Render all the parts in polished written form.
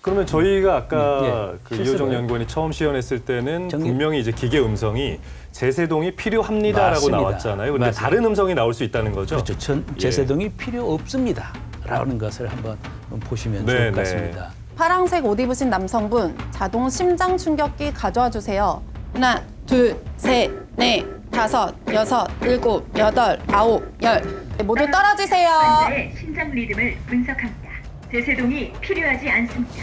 그러면 저희가 아까 그 실습을. 이호정 연구원이 처음 시연했을 때는 정리- 분명히 이제 기계 음성이 제세동이 필요합니다라고 맞습니다. 나왔잖아요. 그런데 맞아요. 다른 음성이 나올 수 있다는 거죠? 그렇죠. 예. 제세동이 필요 없습니다. 라는 것을 한번 보시면 좋을 것 같습니다. 파란색 옷 입으신 남성분, 자동 심장 충격기 가져와 주세요. 하나, 둘, 셋, 넷, 다섯, 여섯, 일곱, 여덟, 아홉, 열. 모두 떨어지세요. 환자의 심장 리듬을 분석합니다. 제세동이 필요하지 않습니다.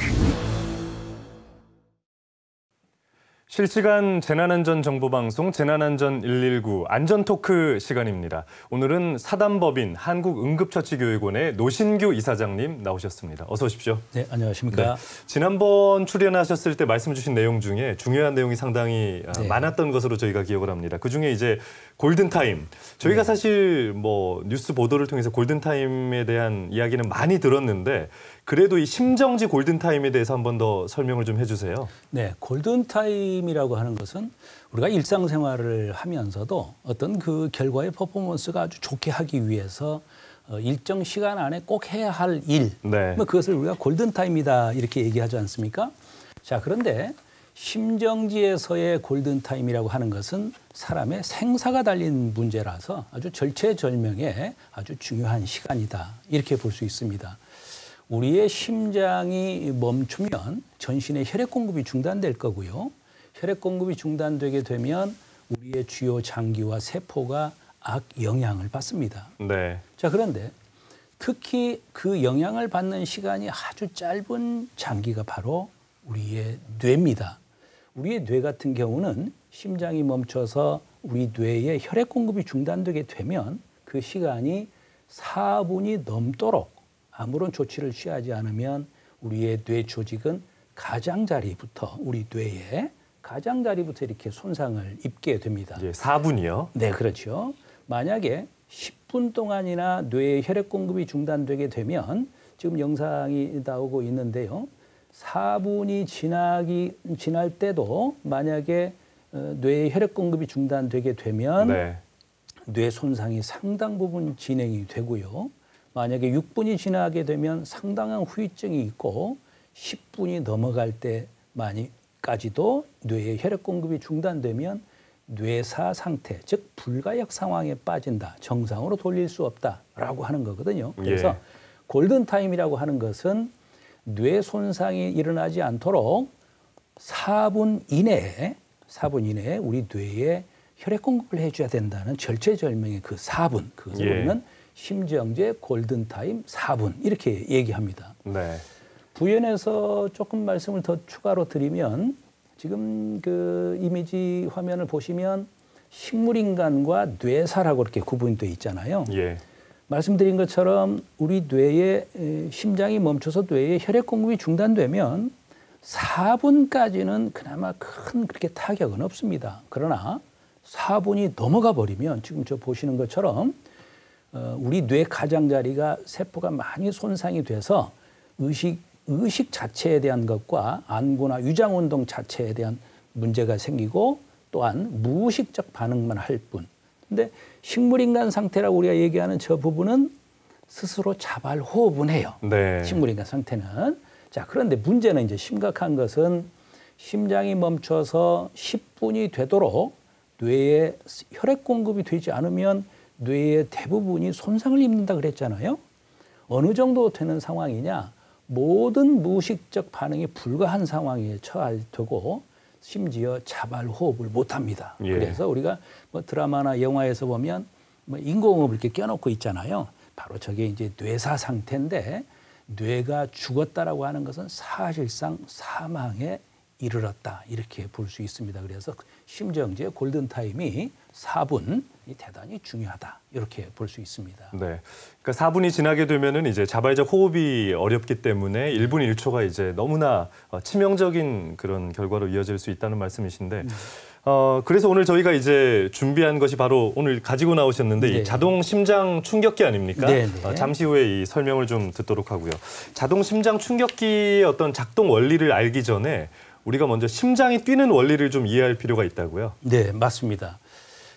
실시간 재난안전 정보방송 재난안전 119 안전토크 시간입니다. 오늘은 사단법인 한국응급처치교육원의 노신규 이사장님 나오셨습니다. 어서 오십시오. 네, 안녕하십니까. 지난번 출연하셨을 때 말씀 주신 내용 중에 중요한 내용이 상당히 네. 많았던 것으로 저희가 기억을 합니다. 그중에 이제 골든타임. 저희가 사실 뭐 뉴스 보도를 통해서 골든타임에 대한 이야기는 많이 들었는데 그래도 이 심정지 골든타임에 대해서 한 번 더 설명을 좀 해주세요. 네, 골든타임이라고 하는 것은 우리가 일상생활을 하면서도 어떤 그 결과의 퍼포먼스가 아주 좋게 하기 위해서 일정 시간 안에 꼭 해야 할 일, 네. 뭐 그것을 우리가 골든타임이다 이렇게 얘기하지 않습니까? 자, 그런데 심정지에서의 골든타임이라고 하는 것은 사람의 생사가 달린 문제라서 아주 절체절명의 아주 중요한 시간이다 이렇게 볼 수 있습니다. 우리의 심장이 멈추면 전신의 혈액 공급이 중단될 거고요. 혈액 공급이 중단되게 되면 우리의 주요 장기와 세포가 악영향을 받습니다. 네. 자, 그런데 특히 그 영향을 받는 시간이 아주 짧은 장기가 바로 우리의 뇌입니다. 우리의 뇌 같은 경우는 심장이 멈춰서 우리 뇌에 혈액 공급이 중단되게 되면 그 시간이 4분이 넘도록 아무런 조치를 취하지 않으면 우리의 뇌 조직은 가장자리부터 우리 뇌의 가장자리부터 이렇게 손상을 입게 됩니다. 예, 4분이요. 네, 그렇죠. 만약에 10분 동안이나 뇌의 혈액 공급이 중단되게 되면 지금 영상이 나오고 있는데요. 4분이 지날 때도 만약에 뇌의 혈액 공급이 중단되게 되면 네. 뇌 손상이 상당 부분 진행이 되고요. 만약에 6분이 지나게 되면 상당한 후유증이 있고 10분이 넘어갈 때까지도 뇌의 혈액 공급이 중단되면 뇌사 상태, 즉 불가역 상황에 빠진다. 정상으로 돌릴 수 없다라고 하는 거거든요. 그래서 예. 골든타임이라고 하는 것은 뇌 손상이 일어나지 않도록 4분 이내에 우리 뇌에 혈액 공급을 해줘야 된다는 절체절명의 그 4분, 그것을 예. 우리는 심정제 골든타임 4분 이렇게 얘기합니다. 네. 부연해서 조금 말씀을 더 추가로 드리면 지금 그 이미지 화면을 보시면 식물인간과 뇌사라고 이렇게 구분되어 있잖아요. 예. 말씀드린 것처럼 우리 뇌에 심장이 멈춰서 뇌에 혈액 공급이 중단되면 4분까지는 그나마 큰 그렇게 타격은 없습니다. 그러나 4분이 넘어가 버리면 지금 저 보시는 것처럼 우리 뇌 가장자리가 세포가 많이 손상이 돼서 의식 자체에 대한 것과 안구나 위장운동 자체에 대한 문제가 생기고 또한 무의식적 반응만 할 뿐. 근데 식물인간 상태라고 우리가 얘기하는 저 부분은 스스로 자발 호흡은 해요. 네. 식물인간 상태는. 자, 그런데 문제는 이제 심각한 것은 심장이 멈춰서 10분이 되도록 뇌에 혈액 공급이 되지 않으면 뇌의 대부분이 손상을 입는다 그랬잖아요. 어느 정도 되는 상황이냐? 모든 무의식적 반응이 불가한 상황에 처하되고 심지어 자발 호흡을 못합니다. 예. 그래서 우리가 뭐 드라마나 영화에서 보면 뭐 인공호흡을 이렇게 껴놓고 있잖아요. 바로 저게 이제 뇌사 상태인데 뇌가 죽었다라고 하는 것은 사실상 사망에 이르렀다 이렇게 볼 수 있습니다. 그래서 심정지의 골든타임이 4분이 대단히 중요하다 이렇게 볼 수 있습니다. 네, 그러니까 4분이 지나게 되면은 이제 자발적 호흡이 어렵기 때문에 1분 1초가 이제 너무나 치명적인 그런 결과로 이어질 수 있다는 말씀이신데, 그래서 오늘 저희가 이제 준비한 것이 바로 오늘 가지고 나오셨는데 네. 이 자동 심장 충격기 아닙니까? 네, 네. 잠시 후에 이 설명을 좀 듣도록 하고요. 자동 심장 충격기의 어떤 작동 원리를 알기 전에 우리가 먼저 심장이 뛰는 원리를 좀 이해할 필요가 있다고요? 네, 맞습니다.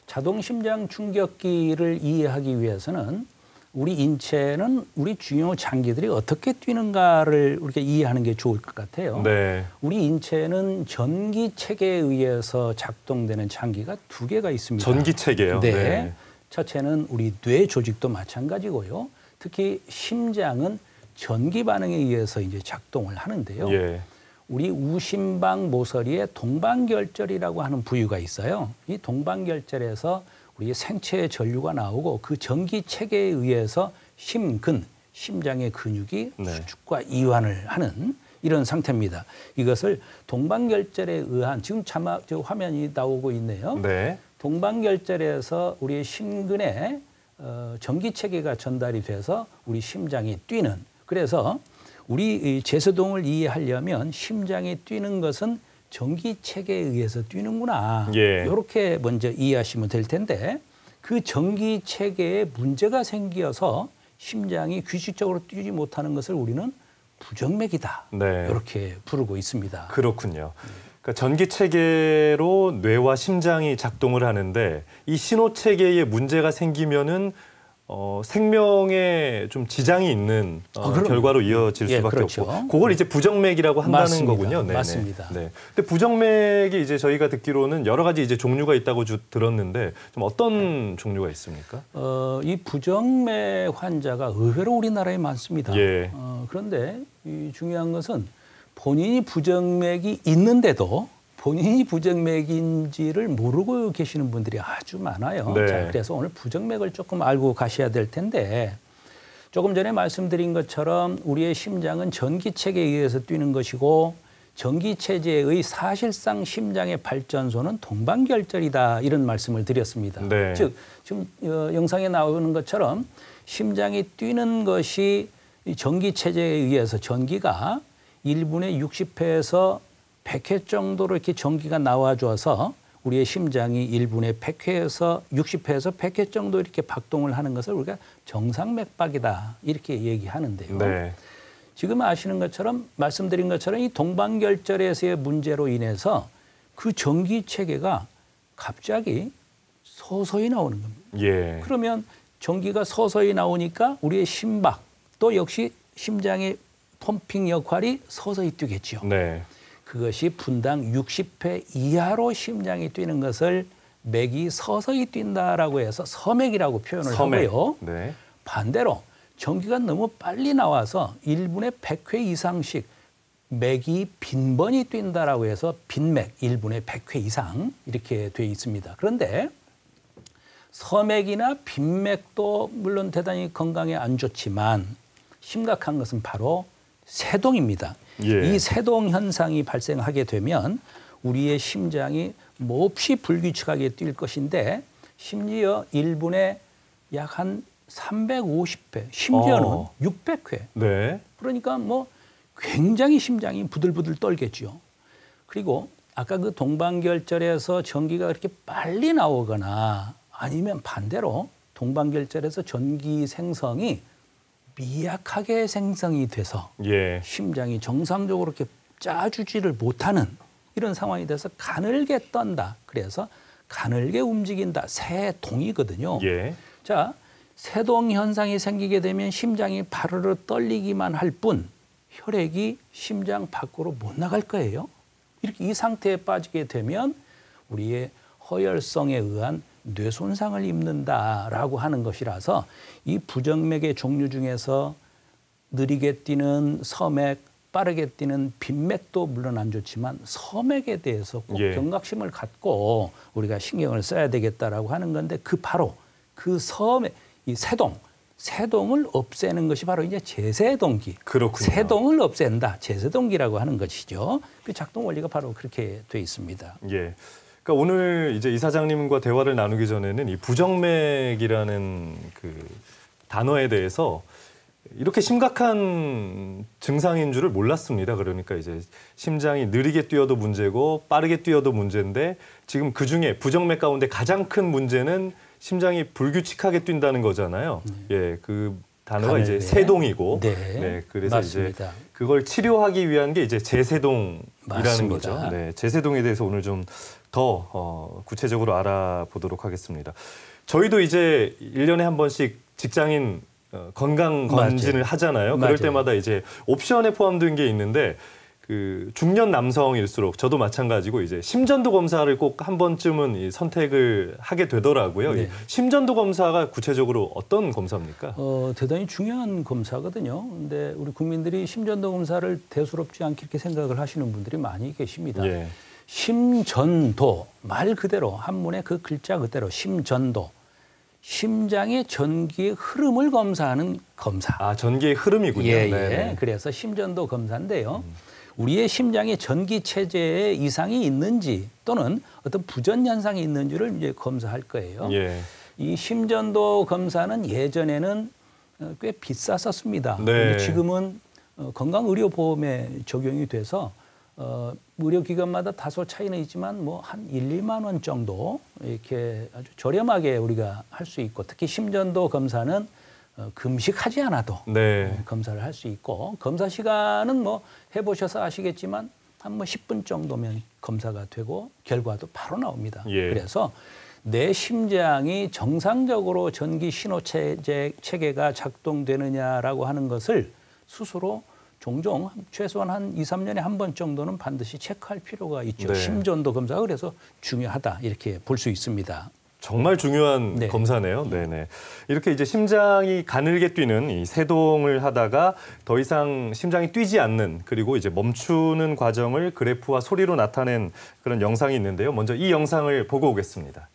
자동 심장 충격기를 이해하기 위해서는 우리 인체는 우리 중요 장기들이 어떻게 뛰는가를 우리가 이해하는 게 좋을 것 같아요. 네. 우리 인체는 전기 체계에 의해서 작동되는 장기가 2개가 있습니다. 전기 체계요. 네. 네. 첫째는 우리 뇌 조직도 마찬가지고요. 특히 심장은 전기 반응에 의해서 이제 작동을 하는데요. 예. 우리 우심방 모서리에 동방결절이라고 하는 부위가 있어요. 이 동방결절에서 우리 생체의 전류가 나오고 그 전기 체계에 의해서 심근, 심장의 근육이 네. 수축과 이완을 하는 이런 상태입니다. 이것을 동방결절에 의한 지금 저 화면이 나오고 있네요. 네. 동방결절에서 우리의 심근에 전기 체계가 전달이 돼서 우리 심장이 뛰는, 그래서 우리 이 제세동을 이해하려면 심장이 뛰는 것은 전기 체계에 의해서 뛰는구나. 예. 이렇게 먼저 이해하시면 될 텐데, 그 전기 체계에 문제가 생겨서 심장이 규칙적으로 뛰지 못하는 것을 우리는 부정맥이다. 네. 이렇게 부르고 있습니다. 그렇군요. 그러니까 전기 체계로 뇌와 심장이 작동을 하는데 이 신호 체계에 문제가 생기면은 생명에 좀 지장이 있는 그럼요. 결과로 이어질 예, 수밖에 그렇죠. 없고, 그걸 이제 부정맥이라고 한다는 맞습니다. 거군요. 네네. 맞습니다. 네. 근데 부정맥이 이제 저희가 듣기로는 여러 가지 이제 종류가 있다고 들었는데 좀 어떤 종류가 있습니까? 이 부정맥 환자가 의외로 우리나라에 많습니다. 예. 그런데 이 중요한 것은 본인이 부정맥이 있는데도 본인이 부정맥인지를 모르고 계시는 분들이 아주 많아요. 네. 자, 그래서 오늘 부정맥을 조금 알고 가셔야 될 텐데, 조금 전에 말씀드린 것처럼 우리의 심장은 전기체계에 의해서 뛰는 것이고 전기체제의 사실상 심장의 발전소는 동방결절이다, 이런 말씀을 드렸습니다. 네. 즉 지금 영상에 나오는 것처럼 심장이 뛰는 것이 이 전기체제에 의해서 전기가 1분에 60회에서 100회 정도로 이렇게 전기가 나와줘서 우리의 심장이 1분에 100회에서 60회에서 100회 정도 이렇게 박동을 하는 것을 우리가 정상맥박이다, 이렇게 얘기하는데요. 네. 지금 아시는 것처럼, 말씀드린 것처럼 이 동방결절에서의 문제로 인해서 그 전기 체계가 갑자기 서서히 나오는 겁니다. 예. 그러면 전기가 서서히 나오니까 우리의 심박 또 역시 심장의 펌핑 역할이 서서히 뛰겠죠. 네. 그것이 분당 60회 이하로 심장이 뛰는 것을 맥이 서서히 뛴다라고 해서 서맥이라고 표현을 서맥. 하고요. 네. 반대로 전기가 너무 빨리 나와서 1분에 100회 이상씩 맥이 빈번히 뛴다라고 해서 빈맥 1분에 100회 이상 이렇게 돼 있습니다. 그런데 서맥이나 빈맥도 물론 대단히 건강에 안 좋지만 심각한 것은 바로 세동입니다. 예. 이 세동 현상이 발생하게 되면 우리의 심장이 몹시 불규칙하게 뛸 것인데, 심지어 1분에 약 한 350회, 심지어는 600회. 네. 그러니까 뭐 굉장히 심장이 부들부들 떨겠죠. 그리고 아까 그 동방결절에서 전기가 그렇게 빨리 나오거나 아니면 반대로 동방결절에서 전기 생성이 미약하게 생성이 돼서 예. 심장이 정상적으로 이렇게 짜주지를 못하는 이런 상황이 돼서 가늘게 떤다. 그래서 가늘게 움직인다. 세동이거든요. 예. 자, 세동 현상이 생기게 되면 심장이 바르르 떨리기만 할 뿐 혈액이 심장 밖으로 못 나갈 거예요. 이렇게 이 상태에 빠지게 되면 우리의 허혈성에 의한 뇌 손상을 입는다라고 하는 것이라서 이 부정맥의 종류 중에서 느리게 뛰는 서맥, 빠르게 뛰는 빈맥도 물론 안 좋지만 서맥에 대해서 꼭 예. 경각심을 갖고 우리가 신경을 써야 되겠다라고 하는 건데, 그 바로 그 서맥, 이 세동을 없애는 것이 바로 이제 제세동기. 그렇군요. 세동을 없앤다. 제세동기라고 하는 것이죠. 그 작동 원리가 바로 그렇게 돼 있습니다. 예. 그러니까 오늘 이제 이사장님과 대화를 나누기 전에는 이 부정맥이라는 그 단어에 대해서 이렇게 심각한 증상인 줄을 몰랐습니다. 그러니까 이제 심장이 느리게 뛰어도 문제고 빠르게 뛰어도 문제인데, 지금 그 중에 부정맥 가운데 가장 큰 문제는 심장이 불규칙하게 뛴다는 거잖아요. 예, 그 단어가 가늘게. 이제 세동이고, 네, 그래서 맞습니다. 이제 그걸 치료하기 위한 게 이제 제세동이라는 맞습니다. 거죠. 네, 제세동에 대해서 오늘 좀 더 구체적으로 알아보도록 하겠습니다. 저희도 이제 1년에 한 번씩 직장인 건강 검진을 하잖아요. 그럴 맞아요. 때마다 이제 옵션에 포함된 게 있는데 그 중년 남성일수록 저도 마찬가지고 이제 심전도 검사를 꼭 한 번쯤은 이 선택을 하게 되더라고요. 네. 이 심전도 검사가 구체적으로 어떤 검사입니까? 대단히 중요한 검사거든요. 근데 우리 국민들이 심전도 검사를 대수롭지 않게 이렇게 생각을 하시는 분들이 많이 계십니다. 예. 심전도 말 그대로 한문의 그 글자 그대로 심전도 심장의 전기의 흐름을 검사하는 검사. 아, 전기의 흐름이군요. 예, 네네. 예. 그래서 심전도 검사인데요. 우리의 심장의 전기 체제에 이상이 있는지 또는 어떤 부전 현상이 있는지를 이제 검사할 거예요. 예. 이 심전도 검사는 예전에는 꽤 비쌌었습니다. 네. 그런데 지금은 건강의료보험에 적용이 돼서 의료기관마다 다소 차이는 있지만 뭐 한 1, 2만 원 정도 이렇게 아주 저렴하게 우리가 할 수 있고 특히 심전도 검사는 금식하지 않아도 네. 검사를 할 수 있고 검사 시간은 뭐 해보셔서 아시겠지만 한 뭐 10분 정도면 검사가 되고 결과도 바로 나옵니다. 예. 그래서 내 심장이 정상적으로 전기 신호 체계가 작동되느냐라고 하는 것을 스스로 종종 최소한 한 2, 3년에 한 번 정도는 반드시 체크할 필요가 있죠. 네. 심전도 검사가 그래서 중요하다 이렇게 볼 수 있습니다. 정말 중요한 네. 검사네요. 네네. 이렇게 이제 심장이 가늘게 뛰는 이 세동을 하다가 더 이상 심장이 뛰지 않는 그리고 이제 멈추는 과정을 그래프와 소리로 나타낸 그런 영상이 있는데요. 먼저 이 영상을 보고 오겠습니다.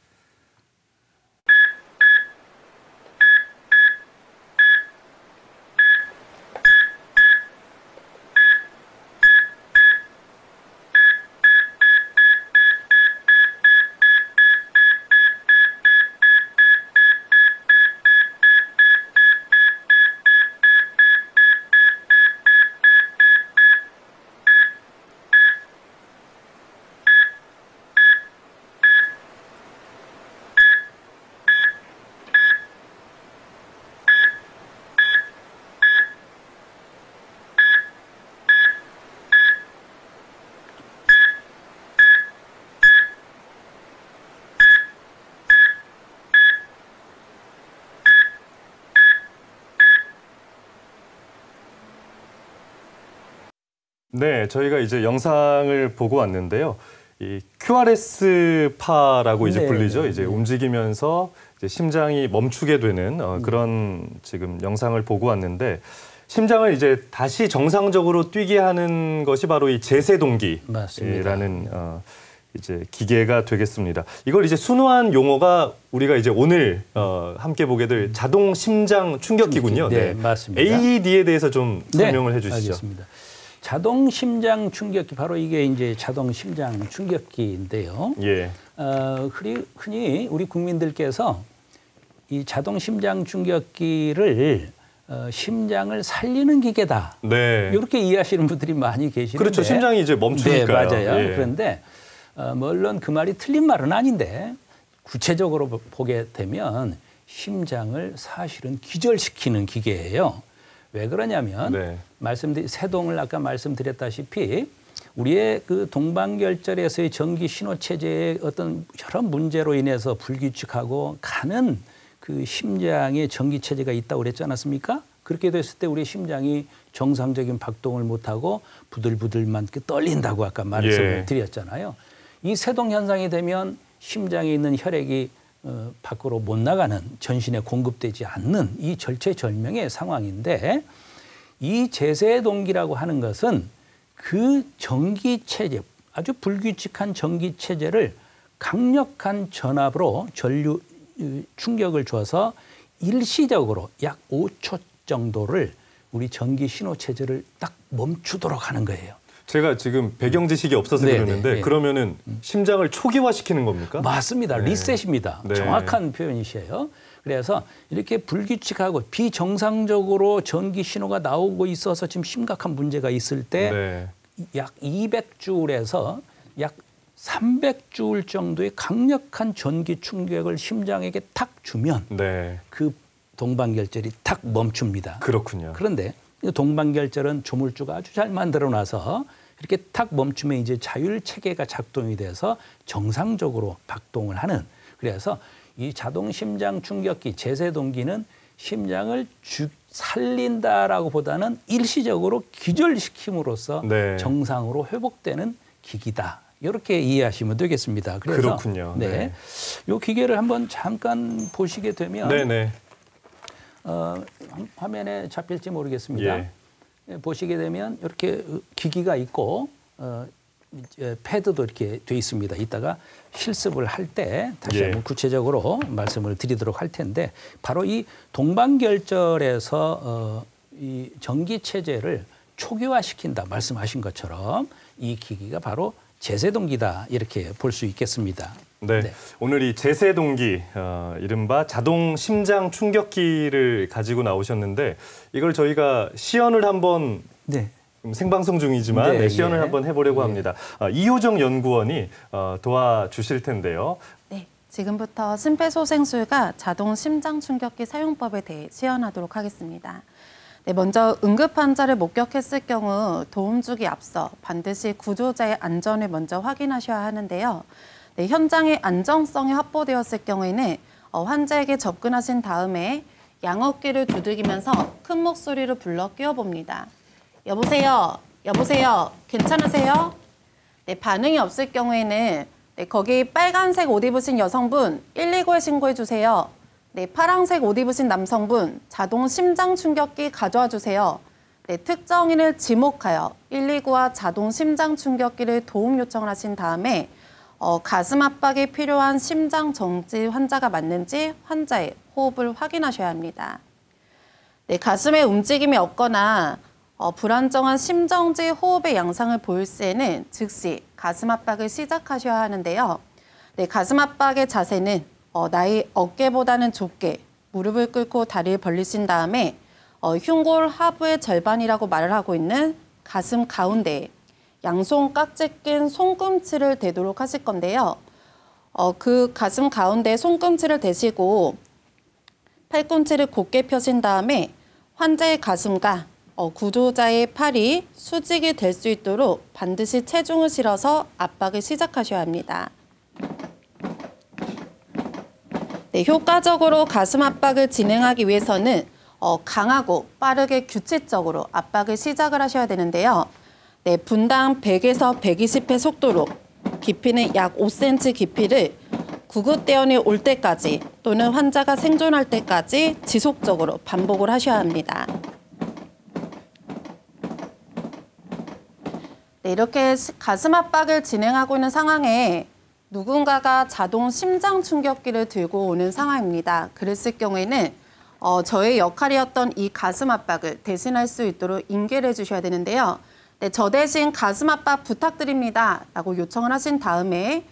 네, 저희가 이제 영상을 보고 왔는데요. 이 QRS파라고 이제 네, 불리죠. 네, 이제 네. 움직이면서 이제 심장이 멈추게 되는 그런 지금 영상을 보고 왔는데 심장을 이제 다시 정상적으로 뛰게 하는 것이 바로 이 제세동기라는 이제 기계가 되겠습니다. 이걸 이제 순화한 용어가 우리가 이제 오늘 함께 보게 될 자동 심장 충격기군요. 네, 맞습니다. AED에 대해서 좀 설명을 해주시죠. 알겠습니다. 자동 심장 충격기 바로 이게 이제 자동 심장 충격기인데요. 예. 흔히 우리 국민들께서 이 자동 심장 충격기를 심장을 살리는 기계다. 네. 이렇게 이해하시는 분들이 많이 계시는데. 그렇죠. 심장이 이제 멈추니까요. 네, 맞아요. 예. 그런데 물론 그 말이 틀린 말은 아닌데 구체적으로 보게 되면 심장을 사실은 기절시키는 기계예요. 왜 그러냐면 네. 세동을 아까 말씀드렸다시피 우리의 그 동방결절에서의 전기 신호 체제의 어떤 여러 문제로 인해서 불규칙하고 가는 그 심장의 전기 체제가 있다고 그랬지 않았습니까? 그렇게 됐을 때 우리 심장이 정상적인 박동을 못하고 부들부들만 떨린다고 아까 말씀을 드렸잖아요. 이 세동 현상이 되면 심장에 있는 혈액이 밖으로 못 나가는 전신에 공급되지 않는 이 절체절명의 상황인데 이 제세동기라고 하는 것은 그 전기체제 아주 불규칙한 전기체제를 강력한 전압으로 전류 충격을 줘서 일시적으로 약 5초 정도를 우리 전기 신호 체제를 딱 멈추도록 하는 거예요. 제가 지금 배경 지식이 없어서 그러는데 그러면은 심장을 초기화시키는 겁니까? 맞습니다. 네. 리셋입니다. 네. 정확한 표현이시에요. 그래서 이렇게 불규칙하고 비정상적으로 전기 신호가 나오고 있어서 지금 심각한 문제가 있을 때 약 200줄에서 약 300줄 정도의 강력한 전기 충격을 심장에게 탁 주면 그 동방결절이 탁 멈춥니다. 그렇군요. 그런데 동방결절은 조물주가 아주 잘 만들어놔서 이렇게 탁 멈추면 이제 자율 체계가 작동이 돼서 정상적으로 박동을 하는. 그래서 이 자동 심장 충격기 제세동기는 심장을 살린다라고 보다는 일시적으로 기절시킴으로써 네. 정상으로 회복되는 기기다. 이렇게 이해하시면 되겠습니다. 그래서 그렇군요. 네. 네. 이 기계를 한번 잠깐 보시게 되면 네네. 화면에 잡힐지 모르겠습니다. 예. 보시게 되면 이렇게 기기가 있고 이제 패드도 이렇게 돼 있습니다. 이따가 실습을 할 때 다시 예. 한번 구체적으로 말씀을 드리도록 할 텐데 바로 이 동반결절에서 이 전기 체제를 초기화시킨다 말씀하신 것처럼 이 기기가 바로 제세동기다 이렇게 볼 수 있겠습니다. 네. 네. 오늘 이 제세동기, 이른바 자동 심장 충격기를 가지고 나오셨는데 이걸 저희가 시연을 한번 네. 생방송 중이지만 네, 네, 시연을 예. 한번 해보려고 합니다. 이효정 연구원이 도와주실 텐데요. 네, 지금부터 심폐소생술과 자동 심장 충격기 사용법에 대해 시연하도록 하겠습니다. 네, 먼저 응급 환자를 목격했을 경우 도움 주기 앞서 반드시 구조자의 안전을 먼저 확인하셔야 하는데요. 네, 현장의 안정성이 확보되었을 경우에는 환자에게 접근하신 다음에 양어깨를 두들기면서 큰 목소리로 불러 끼워봅니다. 여보세요? 여보세요? 괜찮으세요? 네, 반응이 없을 경우에는 네, 거기 빨간색 옷 입으신 여성분 119에 신고해 주세요. 네, 파란색 옷 입으신 남성분 자동 심장 충격기 가져와 주세요. 네, 특정인을 지목하여 119와 자동 심장 충격기를 도움 요청을 하신 다음에 가슴 압박이 필요한 심장 정지 환자가 맞는지 환자의 호흡을 확인하셔야 합니다. 네, 가슴에 움직임이 없거나 불안정한 심정지 호흡의 양상을 보일 시에는 즉시 가슴 압박을 시작하셔야 하는데요. 네, 가슴 압박의 자세는 나의 어깨보다는 좁게 무릎을 꿇고 다리를 벌리신 다음에 흉골 하부의 절반이라고 말을 하고 있는 가슴 가운데에 양손 깍지 낀 손꿈치를 대도록 하실 건데요. 그 가슴 가운데 손꿈치를 대시고 팔꿈치를 곧게 펴신 다음에 환자의 가슴과 구조자의 팔이 수직이 될 수 있도록 반드시 체중을 실어서 압박을 시작하셔야 합니다. 네, 효과적으로 가슴 압박을 진행하기 위해서는 강하고 빠르게 규칙적으로 압박을 시작을 하셔야 되는데요. 네, 분당 100에서 120회 속도로 깊이는 약 5cm 깊이를 구급대원이 올 때까지 또는 환자가 생존할 때까지 지속적으로 반복을 하셔야 합니다. 네, 이렇게 가슴 압박을 진행하고 있는 상황에 누군가가 자동 심장 충격기를 들고 오는 상황입니다. 그랬을 경우에는 저의 역할이었던 이 가슴 압박을 대신할 수 있도록 인계를 해주셔야 되는데요. 네, 저 대신 가슴 압박 부탁드립니다 라고 요청을 하신 다음에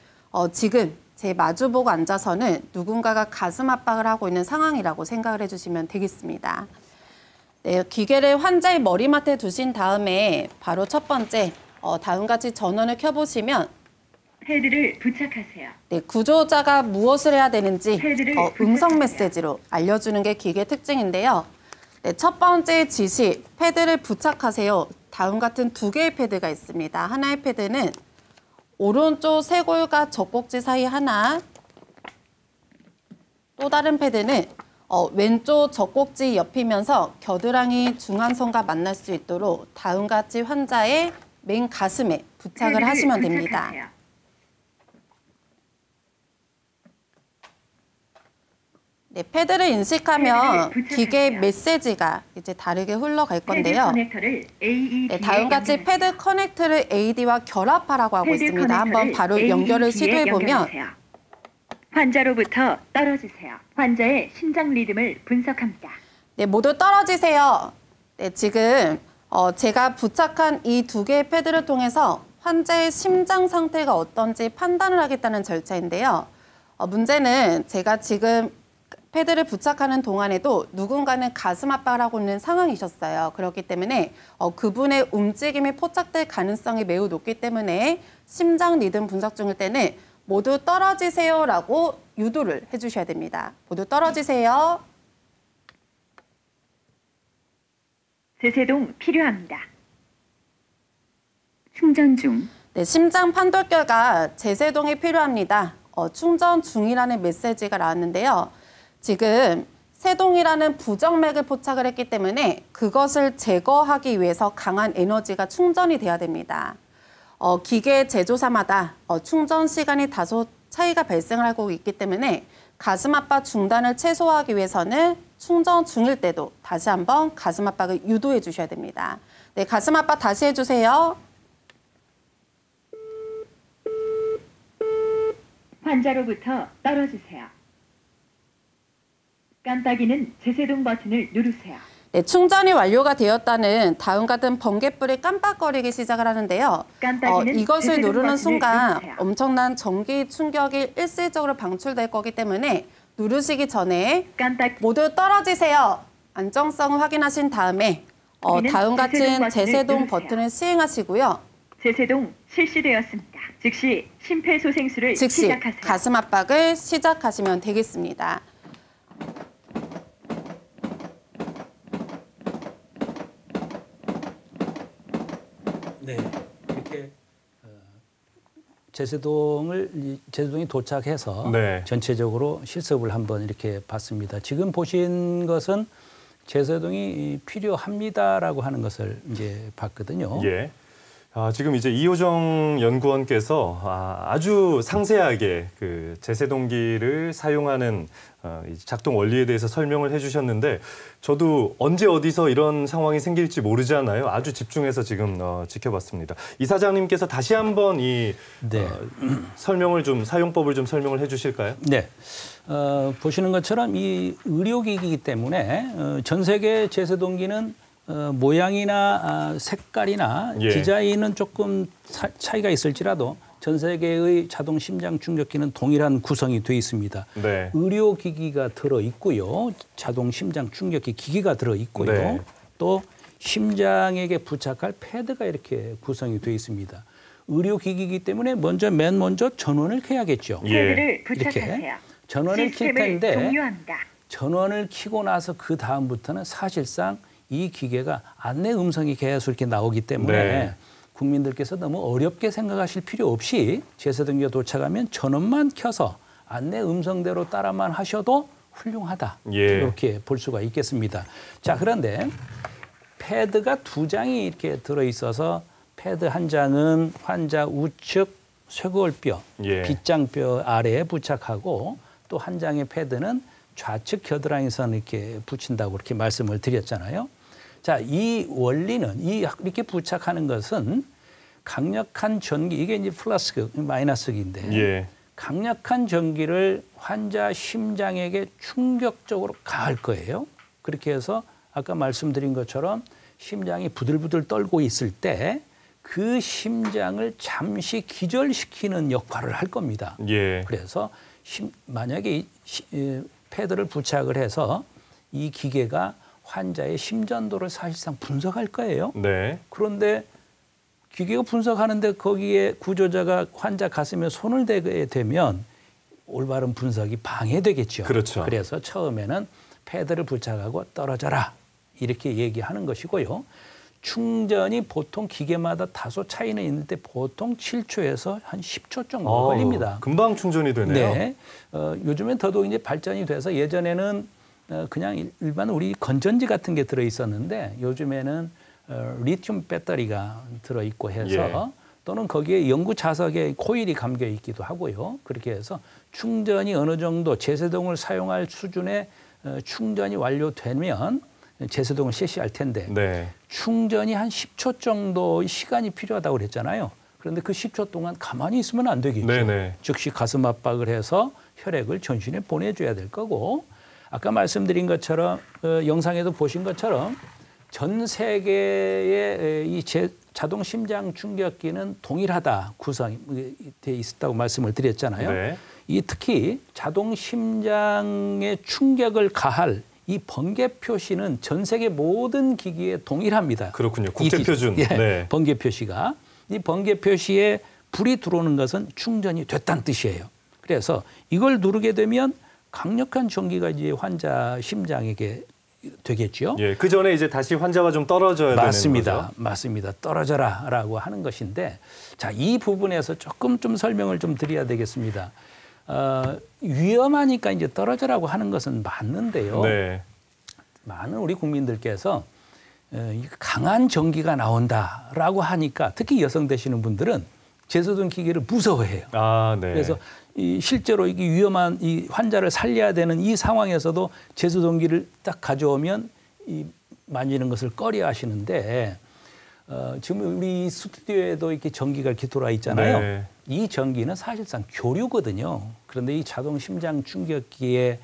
지금 제 마주보고 앉아서는 누군가가 가슴 압박을 하고 있는 상황이라고 생각을 해주시면 되겠습니다. 네, 기계를 환자의 머리맡에 두신 다음에 바로 첫 번째 다음과 같이 전원을 켜보시면 패드를 부착하세요. 네, 구조자가 무엇을 해야 되는지 패드를 음성 부착하세요. 메시지로 알려주는 게 기계 특징인데요. 네, 첫 번째 지시, 패드를 부착하세요. 다음 같은 두 개의 패드가 있습니다. 하나의 패드는 오른쪽 쇄골과 젖꼭지 사이 하나, 또 다른 패드는 왼쪽 젖꼭지 옆이면서 겨드랑이 중앙선과 만날 수 있도록 다음과 같이 환자의 맨 가슴에 부착을 패드를 하시면 됩니다. 부착하세요. 네, 패드를 인식하면 패드를 부착하세요. 기계 메시지가 이제 다르게 흘러갈 패드 건데요. 커넥터를 AED에 네, 다음 같이 연결하세요. 패드 커넥터를 AED와 결합하라고 하고 패드 있습니다. 한번 커넥터를 바로 연결을 AED에 시도해 보면 연결하세요. 환자로부터 떨어지세요. 환자의 심장 리듬을 분석합니다. 네, 모두 떨어지세요. 네, 지금 제가 부착한 이 두 개의 패드를 통해서 환자의 심장 상태가 어떤지 판단을 하겠다는 절차인데요. 문제는 제가 지금 패드를 부착하는 동안에도 누군가는 가슴 압박을 하고 있는 상황이셨어요. 그렇기 때문에 그분의 움직임이 포착될 가능성이 매우 높기 때문에 심장 리듬 분석 중일 때는 모두 떨어지세요라고 유도를 해주셔야 됩니다. 모두 떨어지세요. 제세동 필요합니다. 충전 중. 네, 심장 판독결과 제세동이 필요합니다. 충전 중이라는 메시지가 나왔는데요. 지금 세동이라는 부정맥을 포착을 했기 때문에 그것을 제거하기 위해서 강한 에너지가 충전이 돼야 됩니다. 기계 제조사마다 충전 시간이 다소 차이가 발생을 하고 있기 때문에 가슴 압박 중단을 최소화하기 위해서는 충전 중일 때도 다시 한번 가슴 압박을 유도해 주셔야 됩니다. 네, 가슴 압박 다시 해주세요. 환자로부터 떨어지세요. 깜빡이는 제세동 버튼을 누르세요. 네, 충전이 완료가 되었다는 다음과 같은 번갯불이 깜빡거리기 시작을 하는데요. 이것을 제세동 누르는 버튼을 순간 누르세요. 엄청난 전기 충격이 일시적으로 방출될 거기 때문에 누르시기 전에 모두 떨어지세요. 안정성을 확인하신 다음에 다음 같은 제세동 버튼을 시행하시고요. 제세동 실시되었습니다. 즉시 심폐소생술을 즉시 시작하세요. 가슴 압박을 시작하시면 되겠습니다. 네, 이렇게 제세동이 도착해서 네. 전체적으로 실습을 한번 이렇게 봤습니다. 지금 보신 것은 제세동이 필요합니다라고 하는 것을 이제 봤거든요. 예. 지금 이제 이호정 연구원께서 아주 상세하게 그 제세동기를 사용하는 작동 원리에 대해서 설명을 해주셨는데 저도 언제 어디서 이런 상황이 생길지 모르잖아요. 아주 집중해서 지금 지켜봤습니다. 이사장님께서 다시 한번 이 네. 설명을 좀 사용법을 좀 설명을 해주실까요? 네. 보시는 것처럼 이 의료기기이기 때문에 전 세계 제세동기는 모양이나 색깔이나 예. 디자인은 조금 차이가 있을지라도 전 세계의 자동 심장 충격기는 동일한 구성이 되어 있습니다. 네. 의료기기가 들어 있고요. 자동 심장 충격기 기기가 들어 있고요. 네. 또 심장에게 부착할 패드가 이렇게 구성이 되어 있습니다. 의료기기이기 때문에 맨 먼저 전원을 켜야겠죠. 예. 패드를 부착하세요. 전원을 킬 시스템을 텐데 종료합니다. 전원을 켜고 나서 그 다음부터는 사실상 이 기계가 안내 음성이 계속 이렇게 나오기 때문에 네. 국민들께서 너무 어렵게 생각하실 필요 없이 제세동기가 도착하면 전원만 켜서 안내 음성대로 따라만 하셔도 훌륭하다. 예. 이렇게 볼 수가 있겠습니다. 자, 그런데 패드가 2장이 이렇게 들어있어서 패드 한 장은 환자 우측 쇄골뼈, 예. 빗장뼈 아래에 부착하고 또 한 장의 패드는 좌측 겨드랑이선 이렇게 붙인다고 그렇게 말씀을 드렸잖아요. 자, 이 원리는 이렇게 부착하는 것은 강력한 전기, 이게 이제 플러스극, 마이너스극인데 예. 강력한 전기를 환자 심장에게 충격적으로 가할 거예요. 그렇게 해서 아까 말씀드린 것처럼 심장이 부들부들 떨고 있을 때 그 심장을 잠시 기절시키는 역할을 할 겁니다. 예. 그래서 만약에 패드를 부착을 해서 이 기계가 환자의 심전도를 사실상 분석할 거예요. 네. 그런데 기계가 분석하는데 거기에 구조자가 환자 가슴에 손을 대게 되면 올바른 분석이 방해되겠죠. 그렇죠. 그래서 처음에는 패드를 부착하고 떨어져라 이렇게 얘기하는 것이고요. 충전이 보통 기계마다 다소 차이는 있는데 보통 7초에서 한 10초 정도 걸립니다. 금방 충전이 되네요. 네. 요즘엔 더더욱 이제 발전이 돼서 예전에는 그냥 일반 우리 건전지 같은 게 들어 있었는데 요즘에는 리튬 배터리가 들어 있고 해서 예. 또는 거기에 연구 자석에 코일이 감겨 있기도 하고요. 그렇게 해서 충전이 어느 정도 제세동을 사용할 수준의 충전이 완료되면 제세동을 실시할 텐데 네. 충전이 한 10초 정도의 시간이 필요하다고 그랬잖아요. 그런데 그 10초 동안 가만히 있으면 안 되겠죠. 네네. 즉시 가슴 압박을 해서 혈액을 전신에 보내줘야 될 거고 아까 말씀드린 것처럼 영상에도 보신 것처럼 전 세계의 이 자동 심장 충격기는 동일하다 구성이 돼 있었다고 말씀을 드렸잖아요. 네. 이 특히 자동 심장에 충격을 가할 이 번개 표시는 전 세계 모든 기기에 동일합니다. 그렇군요. 국제 표준. 예, 네. 번개 표시가 이 번개 표시에 불이 들어오는 것은 충전이 됐다는 뜻이에요. 그래서 이걸 누르게 되면 강력한 전기가 이제 환자 심장에게 되겠죠. 예. 그 전에 이제 다시 환자가 좀 떨어져야 맞습니다. 되는 거죠. 맞습니다. 떨어져라라고 하는 것인데 자, 이 부분에서 조금 좀 설명을 좀 드려야 되겠습니다. 위험하니까 이제 떨어져라고 하는 것은 맞는데요. 네. 많은 우리 국민들께서 강한 전기가 나온다라고 하니까 특히 여성 되시는 분들은 제소동 기계를 무서워해요. 아, 네. 그래서 실제로 이게 위험한 이 환자를 살려야 되는 이 상황에서도 제소동기를 딱 가져오면 만지는 것을 꺼려하시는데 지금 우리 스튜디오에도 이렇게 전기가 이렇게 돌아 있잖아요. 네. 이 전기는 사실상 교류거든요. 그런데 이 자동 심장 충격기의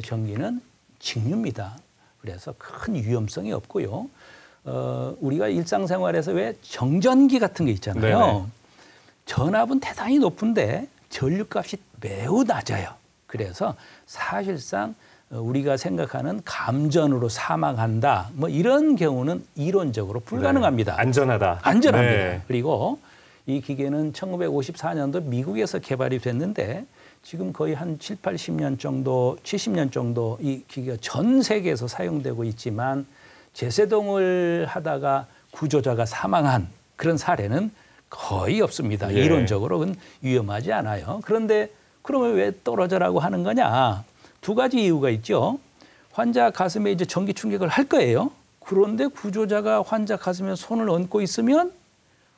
전기는 직류입니다. 그래서 큰 위험성이 없고요. 우리가 일상생활에서 왜 정전기 같은 게 있잖아요. 네네. 전압은 대단히 높은데 전류값이 매우 낮아요. 그래서 사실상 우리가 생각하는 감전으로 사망한다. 뭐 이런 경우는 이론적으로 불가능합니다. 네. 안전하다. 안전합니다. 네. 그리고 이 기계는 1954년도 미국에서 개발이 됐는데 지금 거의 한 7, 80년 정도, 70년 정도 이 기계가 전 세계에서 사용되고 있지만 제세동을 하다가 구조자가 사망한 그런 사례는 거의 없습니다. 예. 이론적으로는 위험하지 않아요. 그런데 그러면 왜 떨어져라고 하는 거냐? 두 가지 이유가 있죠. 환자 가슴에 이제 전기 충격을 할 거예요. 그런데 구조자가 환자 가슴에 손을 얹고 있으면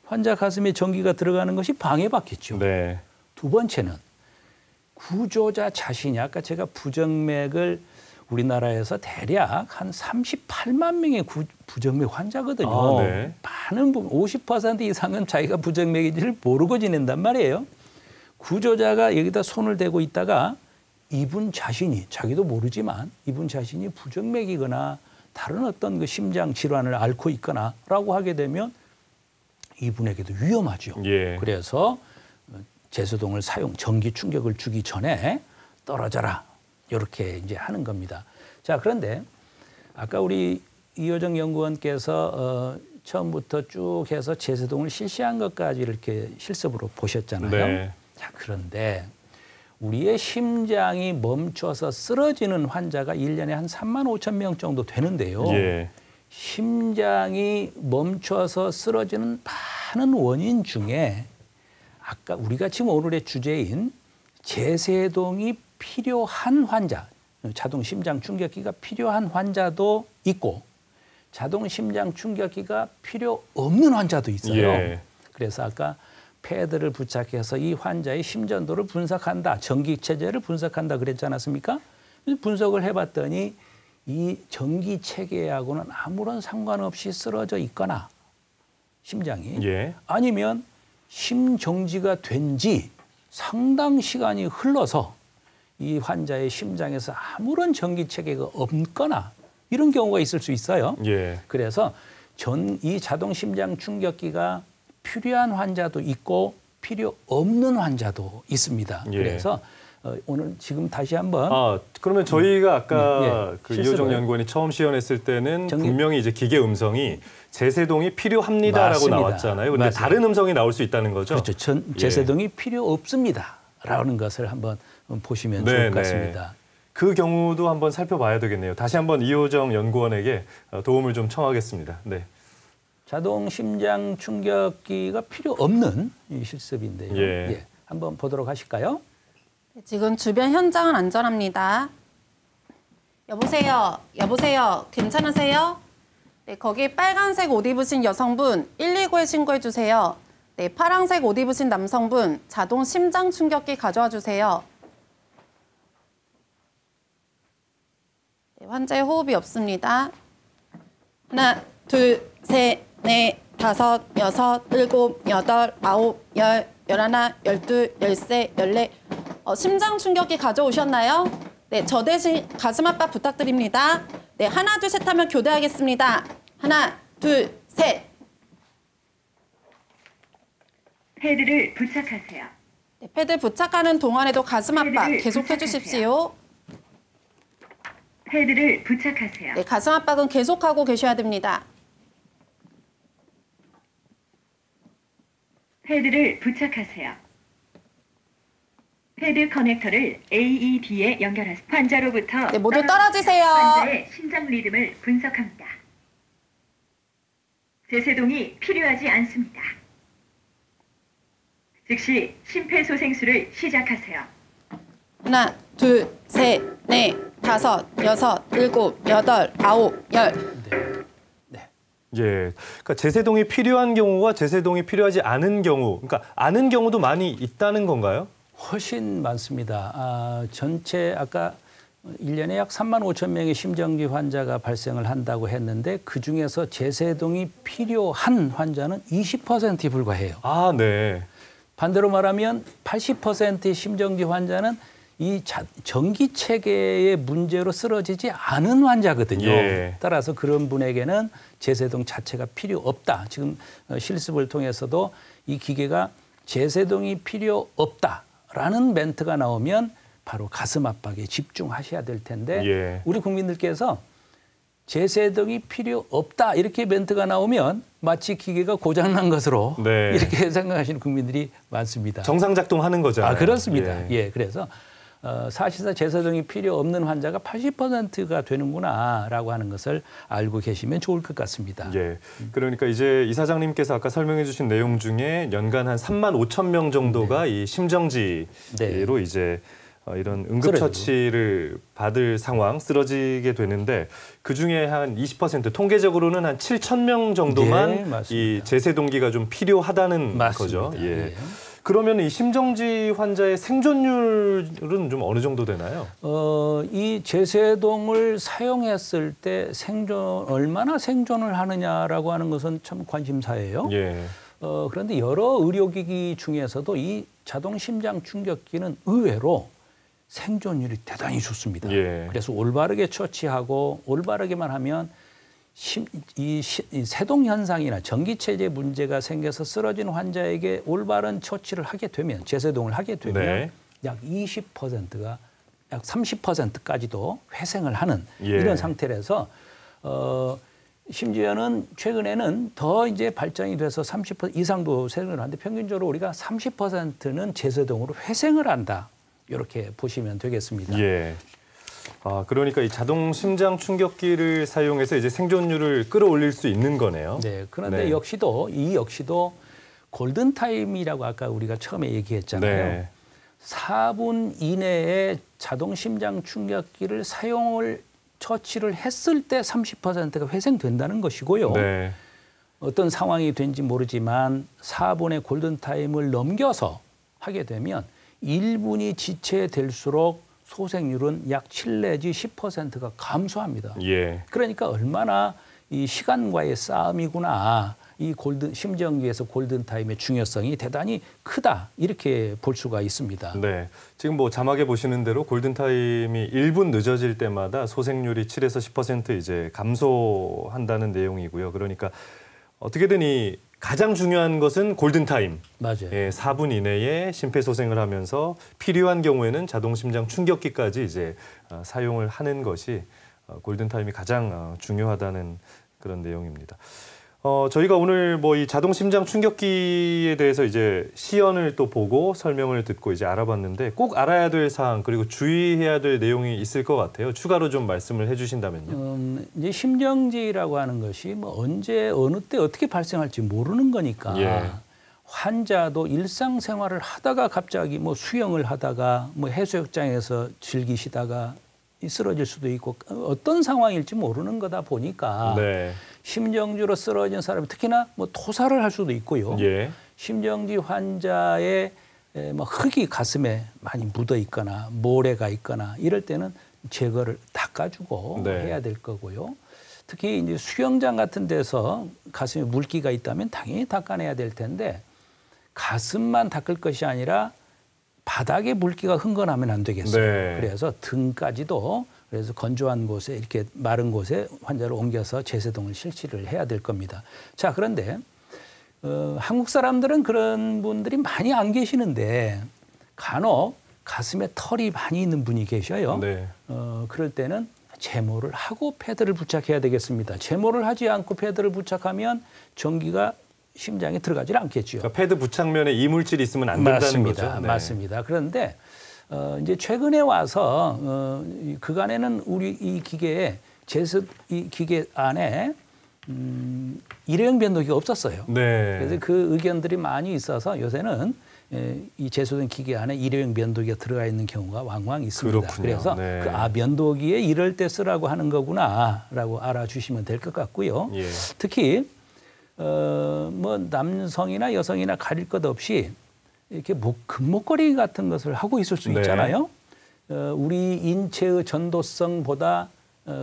환자 가슴에 전기가 들어가는 것이 방해받겠죠. 네. 두 번째는 구조자 자신이 아까 제가 부정맥을 우리나라에서 대략 한 38만 명의 부정맥 환자거든요. 아, 네. 많은 부분 50% 이상은 자기가 부정맥인지를 모르고 지낸단 말이에요. 구조자가 여기다 손을 대고 있다가 이분 자신이 자기도 모르지만 이분 자신이 부정맥이거나 다른 어떤 그 심장 질환을 앓고 있거나라고 하게 되면 이분에게도 위험하죠. 예. 그래서 제소동을 전기 충격을 주기 전에 떨어져라 이렇게 이제 하는 겁니다. 자, 그런데 아까 우리 이효정 연구원께서 처음부터 쭉 해서 제소동을 실시한 것까지 이렇게 실습으로 보셨잖아요. 네. 자, 그런데 우리의 심장이 멈춰서 쓰러지는 환자가 1년에 한 3만 5천 명 정도 되는데요. 예. 심장이 멈춰서 쓰러지는 많은 원인 중에 아까 우리가 지금 오늘의 주제인 제세동이 필요한 환자, 자동 심장 충격기가 필요한 환자도 있고 자동 심장 충격기가 필요 없는 환자도 있어요. 예. 그래서 아까 패드를 부착해서 이 환자의 심전도를 분석한다. 전기 체제를 분석한다 그랬지 않았습니까? 분석을 해봤더니 이 전기 체계하고는 아무런 상관없이 쓰러져 있거나 심장이 예. 아니면 심정지가 된 지 상당 시간이 흘러서 이 환자의 심장에서 아무런 전기 체계가 없거나 이런 경우가 있을 수 있어요. 예. 그래서 이 자동 심장 충격기가 필요한 환자도 있고 필요 없는 환자도 있습니다. 예. 그래서 오늘 지금 다시 한번 그러면 저희가 아까 예. 그 실습을. 이효정 연구원이 처음 시연했을 때는 전기- 분명히 이제 기계 음성이 제세동이 필요합니다라고 맞습니다. 나왔잖아요. 근데 맞아요. 다른 음성이 나올 수 있다는 거죠? 그렇죠. 제세동이 필요 없습니다라는 것을 한번 보시면 좋을 것 같습니다. 그 경우도 한번 살펴봐야 되겠네요. 다시 한번 이효정 연구원에게 도움을 좀 청하겠습니다. 네. 자동 심장 충격기가 필요 없는 이 실습인데요. 예. 한번 보도록 하실까요? 지금 주변 현장은 안전합니다. 여보세요? 여보세요? 괜찮으세요? 네, 거기 빨간색 옷 입으신 여성분 119에 신고해 주세요. 네, 파란색 옷 입으신 남성분 자동 심장 충격기 가져와 주세요. 네, 환자의 호흡이 없습니다. 하나, 둘, 셋, 넷, 다섯, 여섯, 일곱, 여덟, 아홉, 열, 열하나, 열둘, 열세, 열네. 심장 충격기 가져오셨나요? 네, 저 대신 가슴 압박 부탁드립니다. 네, 하나, 둘, 셋 하면 교대하겠습니다. 하나, 둘, 셋. 패드를 부착하세요. 네, 패드 부착하는 동안에도 가슴 압박 패드를 계속해 주십시오. 패드를 부착하세요. 네, 가슴 압박은 계속하고 계셔야 됩니다. 패드를 부착하세요. 패드 커넥터를 AED에 연결하세요. 환자로부터 네, 모두 떨어지세요. 환자의 심장 리듬을 분석합니다. 제세동이 필요하지 않습니다. 즉시 심폐소생술을 시작하세요. 하나, 둘, 셋, 넷, 다섯, 여섯, 일곱, 여덟, 아홉, 열. 예, 그러니까 제세동이 필요한 경우와 제세동이 필요하지 않은 경우, 그러니까 아는 경우도 많이 있다는 건가요? 훨씬 많습니다. 전체 아까 1년에 약 3만 5천 명의 심정지 환자가 발생을 한다고 했는데 그중에서 제세동이 필요한 환자는 20%에 불과해요. 아, 네. 반대로 말하면 80%의 심정지 환자는 이 전기 체계의 문제로 쓰러지지 않은 환자거든요. 예. 따라서 그런 분에게는 제세동 자체가 필요 없다. 지금 실습을 통해서도 이 기계가 제세동이 필요 없다라는 멘트가 나오면 바로 가슴 압박에 집중하셔야 될 텐데 예. 우리 국민들께서 제세동이 필요 없다 이렇게 멘트가 나오면 마치 기계가 고장난 것으로 네. 이렇게 생각하시는 국민들이 많습니다. 정상 작동하는 거잖아요. 그렇습니다. 예, 그래서 사실상 제세동이 필요 없는 환자가 80%가 되는구나라고 하는 것을 알고 계시면 좋을 것 같습니다. 예. 그러니까 이제 이사장님께서 아까 설명해 주신 내용 중에 연간 한 3만 5천 명 정도가 이 심정지로 네. 이제 이런 응급처치를 받을 상황, 쓰러지게 되는데 그중에 한 20% 통계적으로는 한 7천 명 정도만 네, 맞습니다. 이 제세동기가 좀 필요하다는 맞습니다. 거죠. 예. 예. 그러면 이 심정지 환자의 생존율은 좀 어느 정도 되나요? 이 제세동을 사용했을 때 얼마나 생존을 하느냐라고 하는 것은 참 관심사예요. 예. 그런데 여러 의료기기 중에서도 이 자동 심장 충격기는 의외로 생존율이 대단히 좋습니다. 예. 그래서 올바르게 처치하고 올바르게만 하면 이 세동 현상이나 전기체제 문제가 생겨서 쓰러진 환자에게 올바른 처치를 하게 되면 제세동을 하게 되면 네. 약 20%가 약 30%까지도 회생을 하는 예. 이런 상태라서 심지어는 최근에는 더 이제 발전이 돼서 30% 이상도 회생을 하는데 평균적으로 우리가 30%는 제세동으로 회생을 한다. 이렇게 보시면 되겠습니다. 예. 그러니까 이 자동 심장 충격기를 사용해서 이제 생존율을 끌어올릴 수 있는 거네요. 네. 그런데 네. 역시도 골든 타임이라고 아까 우리가 처음에 얘기했잖아요. 네. 4분 이내에 자동 심장 충격기를 처치를 했을 때 30%가 회생된다는 것이고요. 네. 어떤 상황이 된지 모르지만 4분의 골든 타임을 넘겨서 하게 되면 1분이 지체될수록 소생률은 약 7 내지 10%가 감소합니다. 예. 그러니까 얼마나 이 시간과의 싸움이구나. 이 심정기에서 골든타임의 중요성이 대단히 크다. 이렇게 볼 수가 있습니다. 네. 지금 뭐 자막에 보시는 대로 골든타임이 1분 늦어질 때마다 소생률이 7에서 10% 이제 감소한다는 내용이고요. 그러니까 어떻게든 이 가장 중요한 것은 골든타임. 맞아요. 예, 4분 이내에 심폐소생을 하면서 필요한 경우에는 자동심장 충격기까지 이제 사용을 하는 것이 골든타임이 가장 중요하다는 그런 내용입니다. 저희가 오늘 뭐 이 자동심장 충격기에 대해서 이제 시연을 또 보고 설명을 듣고 이제 알아봤는데 꼭 알아야 될 사항 그리고 주의해야 될 내용이 있을 것 같아요. 추가로 좀 말씀을 해주신다면요. 이제 심정지라고 하는 것이 뭐 언제 어느 때 어떻게 발생할지 모르는 거니까 예. 환자도 일상생활을 하다가 갑자기 뭐 수영을 하다가 뭐 해수욕장에서 즐기시다가 쓰러질 수도 있고 어떤 상황일지 모르는 거다 보니까 네. 심정지로 쓰러진 사람이 특히나 뭐 토사를 할 수도 있고요. 예. 심정지 환자의 뭐 흙이 가슴에 많이 묻어 있거나 모래가 있거나 이럴 때는 제거를 닦아주고 네. 해야 될 거고요. 특히 이제 수영장 같은 데서 가슴에 물기가 있다면 당연히 닦아내야 될 텐데 가슴만 닦을 것이 아니라 바닥에 물기가 흥건하면 안 되겠어요. 네. 그래서 등까지도 그래서 건조한 곳에 이렇게 마른 곳에 환자를 옮겨서 제세동을 실시를 해야 될 겁니다. 자, 그런데 한국 사람들은 그런 분들이 많이 안 계시는데 간혹 가슴에 털이 많이 있는 분이 계셔요. 네. 그럴 때는 제모를 하고 패드를 부착해야 되겠습니다. 제모를 하지 않고 패드를 부착하면 전기가 심장에 들어가질 않겠죠. 그러니까 패드 부착면에 이물질이 있으면 안 된다는 맞습니다. 거죠. 네. 맞습니다. 그런데 이제 최근에 와서 그간에는 우리 이 기계에 이 기계 안에 일회용 변도기가 없었어요. 네. 그래서 그 의견들이 많이 있어서 요새는 이 제소된 기계 안에 일회용 면도기가 들어가 있는 경우가 왕왕 있습니다. 그렇군요. 그래서 네. 면도기에 이럴 때 쓰라고 하는 거구나라고 알아주시면 될 것 같고요. 예. 특히 뭐 남성이나 여성이나 가릴 것 없이 이렇게 금목걸이 같은 것을 하고 있을 수 네. 있잖아요. 우리 인체의 전도성보다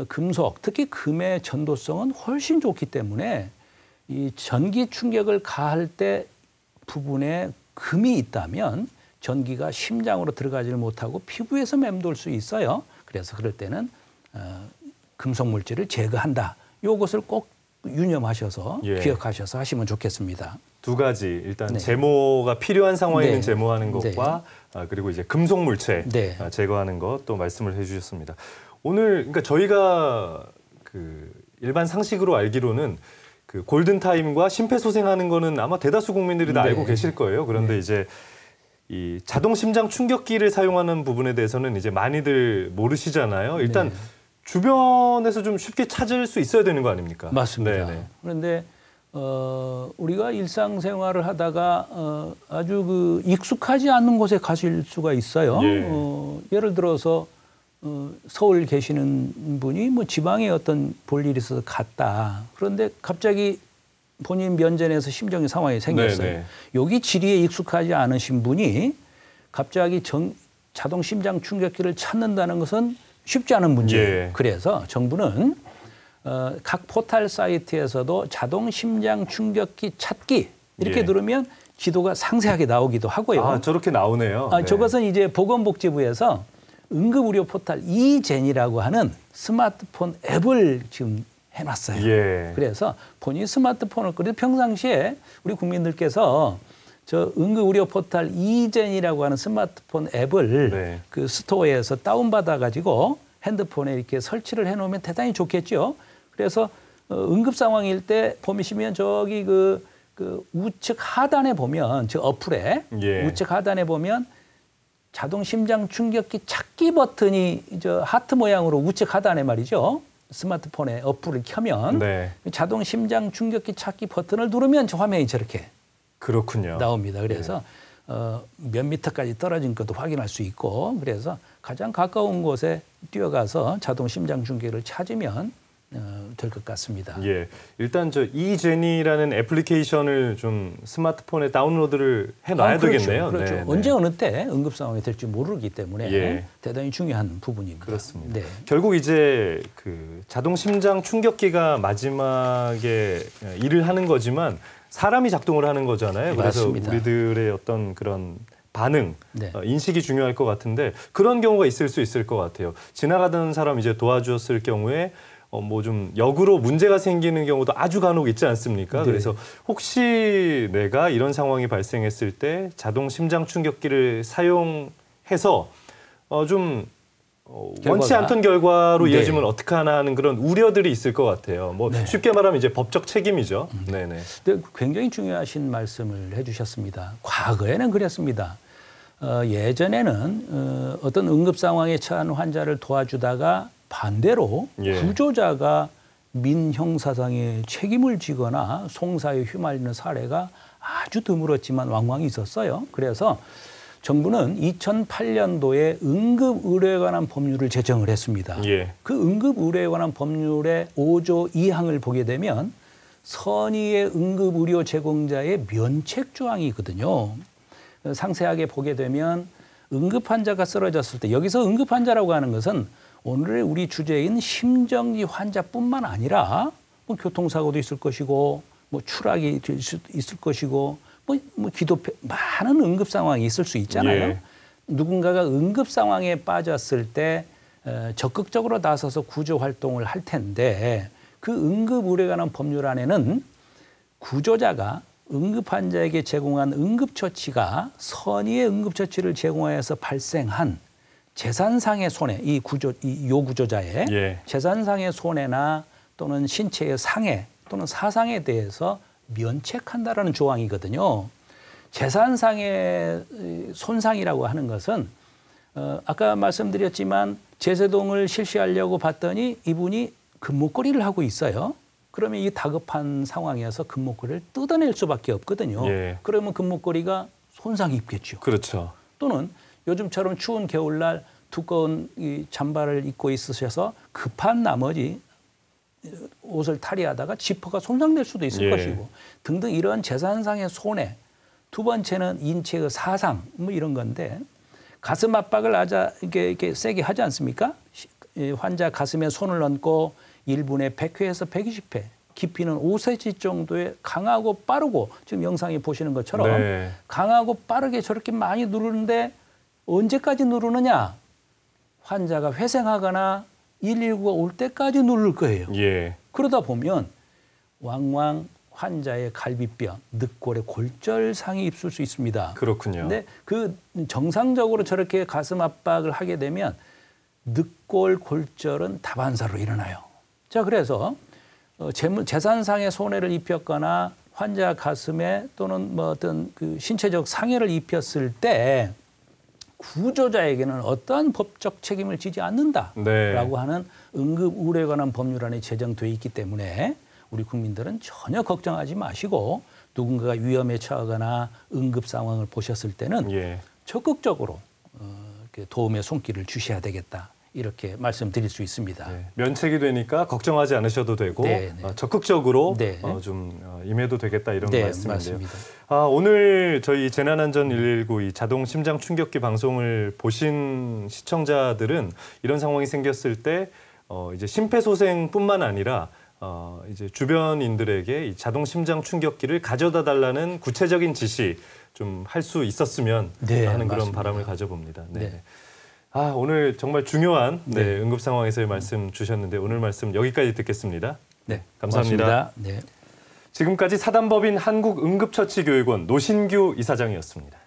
금속, 특히 금의 전도성은 훨씬 좋기 때문에 이 전기 충격을 가할 때 부분에 금이 있다면 전기가 심장으로 들어가지를 못하고 피부에서 맴돌 수 있어요. 그래서 그럴 때는 금속 물질을 제거한다. 이것을 꼭 유념하셔서 예. 기억하셔서 하시면 좋겠습니다. 두 가지 일단 네. 제모가 필요한 상황에는 네. 제모하는 것과 그리고 이제 금속 물체 네. 제거하는 것 또 말씀을 해주셨습니다. 오늘 그러니까 저희가 그 일반 상식으로 알기로는 그 골든 타임과 심폐소생하는 거는 아마 대다수 국민들이 다 네. 알고 계실 거예요. 그런데 이제 이 자동 심장 충격기를 사용하는 부분에 대해서는 이제 많이들 모르시잖아요. 일단 네. 주변에서 좀 쉽게 찾을 수 있어야 되는 거 아닙니까? 맞습니다. 네네. 그런데 우리가 일상생활을 하다가 아주 그 익숙하지 않은 곳에 가실 수가 있어요. 예. 예를 들어서 서울 계시는 분이 뭐 지방에 어떤 볼 일이 있어서 갔다. 그런데 갑자기 본인 면전에서 심정의 상황이 생겼어요. 네네. 여기 지리에 익숙하지 않으신 분이 갑자기 자동 심장 충격기를 찾는다는 것은 쉽지 않은 문제예요. 예. 그래서 정부는 각 포털 사이트에서도 자동 심장 충격기 찾기 이렇게 예. 누르면 지도가 상세하게 나오기도 하고요. 아, 저렇게 나오네요. 네. 저것은 이제 보건복지부에서 응급의료 포털 이젠이라고 하는 스마트폰 앱을 지금 해놨어요. 예. 그래서 본인 스마트폰을 그래도 평상시에 우리 국민들께서 저 응급의료 포털 이젠이라고 하는 스마트폰 앱을 네. 그 스토어에서 다운받아 가지고 핸드폰에 이렇게 설치를 해놓으면 대단히 좋겠죠. 그래서 응급 상황일 때 보시면 저기 그 우측 하단에 보면 저 어플에 예. 우측 하단에 보면 자동 심장 충격기 찾기 버튼이 저 하트 모양으로 우측 하단에 말이죠. 스마트폰에 어플을 켜면 네. 자동 심장 충격기 찾기 버튼을 누르면 저 화면이 저렇게 그렇군요. 나옵니다. 그래서 몇 미터까지 떨어진 것도 확인할 수 있고 그래서 가장 가까운 곳에 뛰어가서 자동 심장 충격기를 찾으면 될 것 같습니다. 예. 일단 저 이제니라는 애플리케이션을 좀 스마트폰에 다운로드를 해 놔야 그렇죠. 되겠네요. 그렇죠. 네, 언제 네. 어느 때 응급 상황이 될지 모르기 때문에 예. 대단히 중요한 부분입니다. 그렇습니다. 네. 결국 이제 그 자동 심장 충격기가 마지막에 일을 하는 거지만 사람이 작동을 하는 거잖아요. 그래서 맞습니다. 우리들의 어떤 그런 반응, 네. 인식이 중요할 것 같은데 그런 경우가 있을 수 있을 것 같아요. 지나가던 사람 이제 도와주었을 경우에 뭐 좀 역으로 문제가 생기는 경우도 아주 간혹 있지 않습니까? 네. 그래서 혹시 내가 이런 상황이 발생했을 때 자동 심장 충격기를 사용해서 좀 원치 않던 결과로 네. 이어지면 어떡하나 하는 그런 우려들이 있을 것 같아요. 뭐 쉽게 말하면 이제 법적 책임이죠. 네네. 근데 굉장히 중요하신 말씀을 해주셨습니다. 과거에는 그랬습니다. 예전에는 어떤 응급 상황에 처한 환자를 도와주다가 반대로 예. 구조자가 민형사상의 책임을 지거나 송사에 휘말리는 사례가 아주 드물었지만 왕왕 있었어요. 그래서 정부는 2008년도에 응급의료에 관한 법률을 제정을 했습니다. 예. 그 응급의료에 관한 법률의 5조 2항을 보게 되면 선의의 응급의료 제공자의 면책 조항이 있거든요. 상세하게 보게 되면 응급환자가 쓰러졌을 때 여기서 응급환자라고 하는 것은 오늘의 우리 주제인 심정지 환자뿐만 아니라 뭐 교통사고도 있을 것이고 뭐 추락이 있을 것이고 뭐 기도폐 많은 응급 상황이 있을 수 있잖아요. 예. 누군가가 응급 상황에 빠졌을 때 적극적으로 나서서 구조 활동을 할 텐데 그 응급 의료에 관한 법률 안에는 구조자가 응급 환자에게 제공한 응급처치가 선의의 응급처치를 제공하여서 발생한 재산상의 손해, 이 요구조자의 예. 재산상의 손해나 또는 신체의 상해 또는 사상에 대해서 면책한다라는 조항이거든요. 재산상의 손상이라고 하는 것은 아까 말씀드렸지만 제세동을 실시하려고 봤더니 이분이 금목걸이를 하고 있어요. 그러면 이 다급한 상황에서 금목걸이를 뜯어낼 수밖에 없거든요. 예. 그러면 금목걸이가 손상이 입겠죠. 그렇죠. 또는 요즘처럼 추운 겨울날 두꺼운 이 잠바를 입고 있으셔서 급한 나머지 옷을 탈의하다가 지퍼가 손상될 수도 있을 예. 것이고 등등 이런 재산상의 손해. 두 번째는 인체의 사상 뭐 이런 건데 가슴 압박을 이렇게 세게 하지 않습니까? 환자 가슴에 손을 얹고 1분에 100회에서 120회, 깊이는 5cm 정도의 강하고 빠르고 지금 영상에 보시는 것처럼 네. 강하고 빠르게 저렇게 많이 누르는데 언제까지 누르느냐? 환자가 회생하거나 119가 올 때까지 누를 거예요. 예. 그러다 보면 왕왕 환자의 갈비뼈, 늑골에 골절상이 있을 수 있습니다. 그렇군요. 근데 그 정상적으로 저렇게 가슴 압박을 하게 되면 늑골 골절은 다반사로 일어나요. 자, 그래서 재산상의 손해를 입혔거나 환자 가슴에 또는 뭐 어떤 그 신체적 상해를 입혔을 때 구조자에게는 어떠한 법적 책임을 지지 않는다라고 네. 하는 응급 의료에 관한 법률안이 제정돼 있기 때문에 우리 국민들은 전혀 걱정하지 마시고 누군가가 위험에 처하거나 응급 상황을 보셨을 때는 예. 적극적으로 이렇게 도움의 손길을 주셔야 되겠다. 이렇게 말씀드릴 수 있습니다. 네. 면책이 되니까 걱정하지 않으셔도 되고 네, 네. 적극적으로 네. 좀 임해도 되겠다 이런 네, 말씀인데요. 맞습니다. 오늘 저희 재난안전 119 이 자동 심장 충격기 방송을 보신 시청자들은 이런 상황이 생겼을 때 이제 심폐소생뿐만 아니라 이제 주변인들에게 이 자동 심장 충격기를 가져다 달라는 구체적인 지시 좀 할 수 있었으면 네, 하는 그런 맞습니다. 바람을 가져봅니다. 네. 네. 오늘 정말 중요한 네. 응급 상황에서의 말씀 주셨는데 오늘 말씀 여기까지 듣겠습니다. 네, 감사합니다. 고맙습니다. 네. 지금까지 사단법인 한국응급처치교육원 노신규 이사장이었습니다.